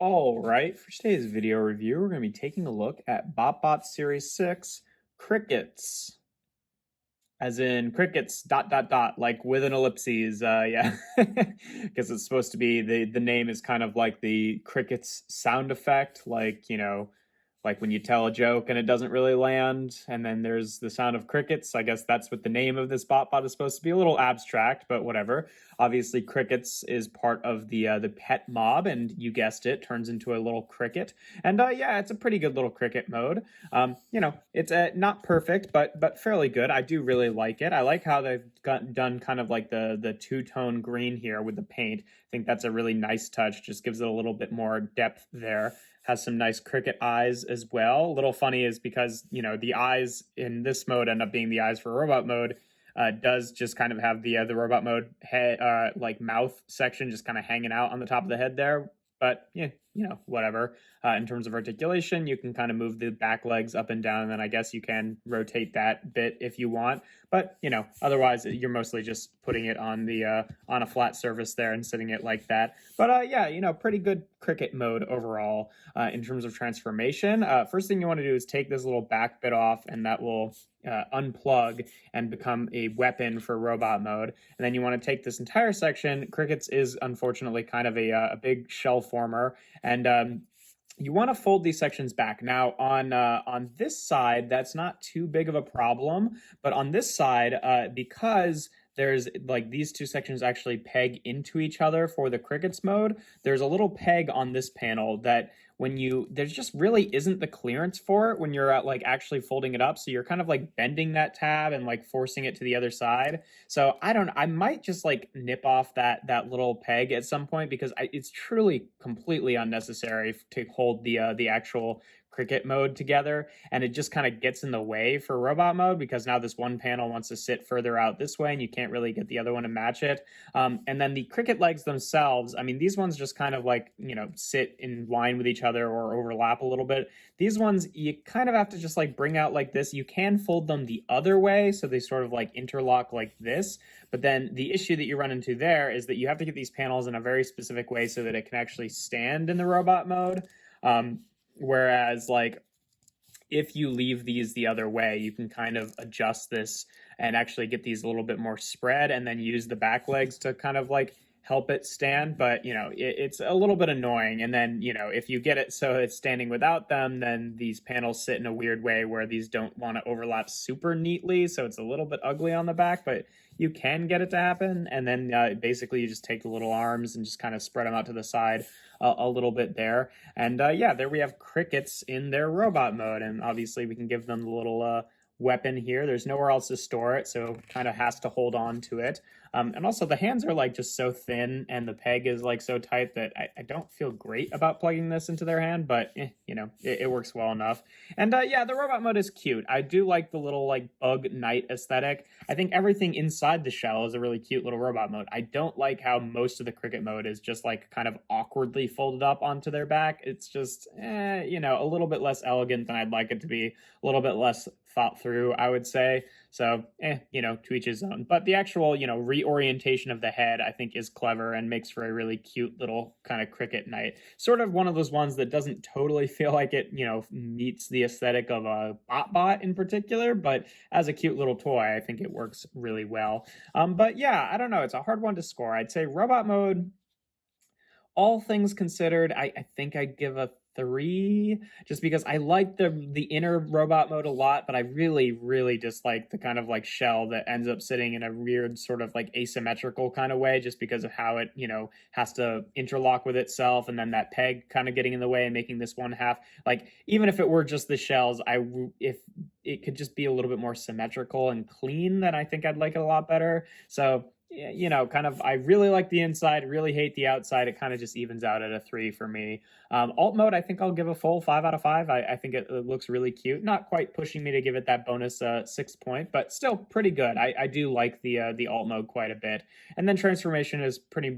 All right, for today's video review, we're going to be taking a look at BotBots Series 6 Crickets. As in crickets, dot, dot, dot, like with an ellipses, yeah. Because it's supposed to be, the name is kind of like the crickets sound effect, like when you tell a joke and it doesn't really land, and then there's the sound of crickets. I guess that's what the name of this BotBot is supposed to be. A little abstract, but whatever. Obviously, crickets is part of the pet mob, and you guessed it, turns into a little cricket. And yeah, it's a pretty good little cricket mode. It's not perfect, but fairly good. I do really like it. I like how they've done kind of like the two-tone green here with the paint. I think that's a really nice touch. Just gives it a little bit more depth there. Has some nice cricket eyes as well. A little funny is because, the eyes in this mode end up being the eyes for robot mode. Does just kind of have the robot mode head, like mouth section just kind of hanging out on the top of the head there. But yeah, whatever. In terms of articulation, you can kind of move the back legs up and down, and then I guess you can rotate that bit if you want. But otherwise, you're mostly just putting it on the on a flat surface there and sitting it like that. But yeah, pretty good cricket mode overall in terms of transformation. First thing you want to do is take this little back bit off, and that will unplug and become a weapon for robot mode. And then you want to take this entire section. Crickets is unfortunately kind of a big shell former, and you want to fold these sections back. Now, on this side, that's not too big of a problem, but on this side, because there's like these two sections actually peg into each other for the crickets mode, there's a little peg on this panel that there's just really isn't the clearance for it when you're actually folding it up. So you're kind of like bending that tab and like forcing it to the other side. So I might just like nip off that little peg at some point, because it's truly completely unnecessary to hold the actual cricket mode together, and it just kind of gets in the way for robot mode, because now this one panel wants to sit further out this way and you can't really get the other one to match it. And then the cricket legs themselves, I mean, these ones just kind of like sit in line with each other or overlap a little bit. These ones you kind of have to just like bring out like this. You can fold them the other way so they sort of like interlock like this, but then the issue that you run into there is that you have to get these panels in a very specific way so that it can actually stand in the robot mode. Whereas like if you leave these the other way, you can kind of adjust this and actually get these a little bit more spread, and then use the back legs to kind of like help it stand. But it's a little bit annoying. And then if you get it so it's standing without them, then these panels sit in a weird way where these don't want to overlap super neatly, so it's a little bit ugly on the back, but you can get it to happen. And then basically you just take the little arms and just kind of spread them out to the side a little bit there. And yeah, there we have crickets in their robot mode, and obviously we can give them the little weapon here. There's nowhere else to store it, so kind of has to hold on to it. And also the hands are like just so thin, and the peg is like so tight that I don't feel great about plugging this into their hand, but it works well enough. And yeah, the robot mode is cute. I do like the little like bug knight aesthetic. I think everything inside the shell is a really cute little robot mode. I don't like how most of the cricket mode is just like kind of awkwardly folded up onto their back. It's just a little bit less elegant than I'd like it to be, a little bit less thought through, I would say. So, to each his own. But the actual, reorientation of the head, I think, is clever and makes for a really cute little kind of cricket knight. Sort of one of those ones that doesn't totally feel like it, meets the aesthetic of a BotBot in particular, but as a cute little toy, I think it works really well. But yeah, I don't know. It's a hard one to score. I'd say robot mode, all things considered, I think I'd give a 3, just because I like the inner robot mode a lot, but I really, really dislike the kind of like shell that ends up sitting in a weird sort of like asymmetrical kind of way, just because of how it, has to interlock with itself, and then that peg kind of getting in the way and making this one half, like, even if it were just the shells, if it could just be a little bit more symmetrical and clean, then I think I'd like it a lot better. So kind of, I really like the inside, really hate the outside. It kind of just evens out at a 3 for me. Alt mode, I think I'll give a full 5 out of 5. I think it looks really cute. Not quite pushing me to give it that bonus 6 point, but still pretty good. I do like the alt mode quite a bit. And then transformation is pretty,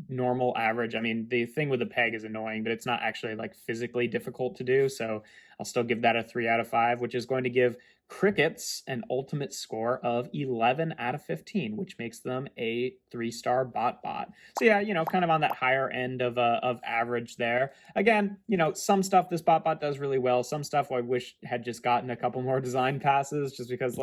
normal average. I mean, the thing with the peg is annoying, but it's not actually like physically difficult to do. So I'll still give that a 3 out of 5, which is going to give Crickets an ultimate score of 11 out of 15, which makes them a 3-star BotBot. So yeah, kind of on that higher end of average there. Again, some stuff this BotBot does really well. Some stuff I wish had just gotten a couple more design passes, just because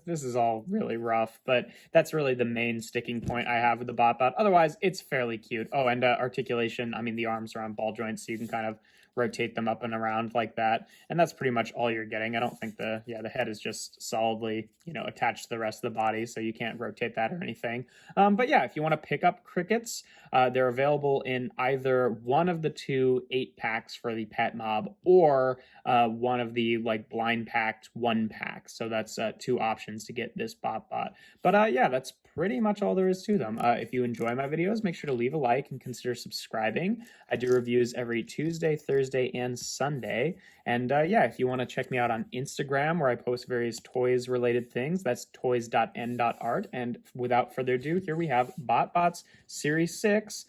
this is all really rough. But that's really the main sticking point I have with the BotBot. Otherwise, it's fairly cute. Oh, and articulation. I mean, the arms are on ball joints, so you can kind of rotate them up and around like that, and that's pretty much all you're getting. I don't think the head is just solidly attached to the rest of the body, so you can't rotate that or anything. But yeah, if you want to pick up Crickets, they're available in either one of the 2 8-packs for the pet mob, or one of the blind packed 1-packs. So that's 2 options to get this BotBot. But yeah, that's pretty much all there is to them. If you enjoy my videos, make sure to leave a like and consider subscribing. I do reviews every Tuesday, Thursday, and Sunday. And yeah, if you want to check me out on Instagram, where I post various toys related things, that's toys.n.art. And without further ado, here we have BotBots Series 6